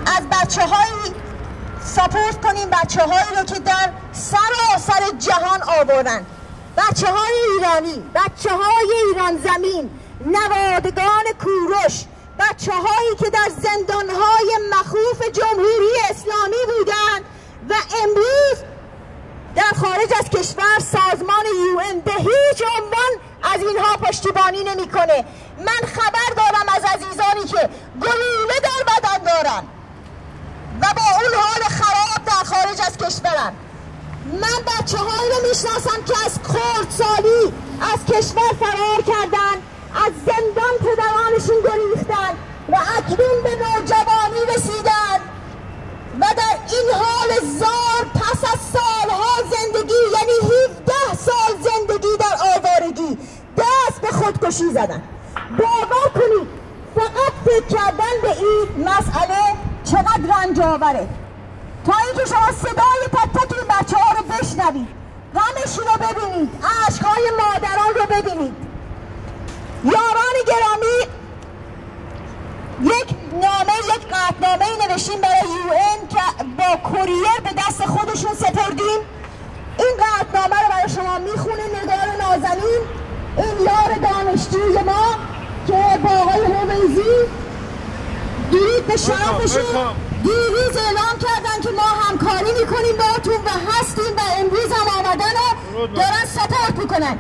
از بچه‌هایی ساپورت کنیم، بچه‌هایی رو که در سراسر جهان آوردن، بچه‌های ایرانی، بچه‌های ایران زمین، نوادگان کوروش، بچه‌هایی که در زندان‌های مخوف جمهوری اسلامی بودند و امروز در خارج از کشور سازمان UN به هیچ عنوان از اینها پشتیبانی نمی‌کنه. من خبر دارم از عزیزانی که گلوله در بدن دارن و با اون حال خراب در خارج از کشورن. من بچه‌هایی رو میشناسم که از خردسالی از کشور فرار کردن، از زندان پدرانشون گریختن و اکنون به نوجوانی رسیدن و در این حال زار پس از سالها زندگی، یعنی 17 سال زندگی در آوارگی، دست به خودکشی زدن. باور کنید فقط فکر کردن به این مسئله چقدر رنج آوره. تا اینکه شما صدای تک تک این بچه ها رو بشنوید، غمشون رو ببینید، عشقهای مادران رو ببینید. یاران گرامی، یک قطعنامه نوشتیم برای UN که با کوریر به دست خودشون سپردیم. این قطعنامه رو برای شما میخونه نگار نازنین، این یار دانشجوی ما که با آقای هویزی درود به شرفشون دیروز اعلام کردن که ما همکاری میکنیم باهاتون و هستیم و امروز هم آمدن و دارن سپورت میکنن.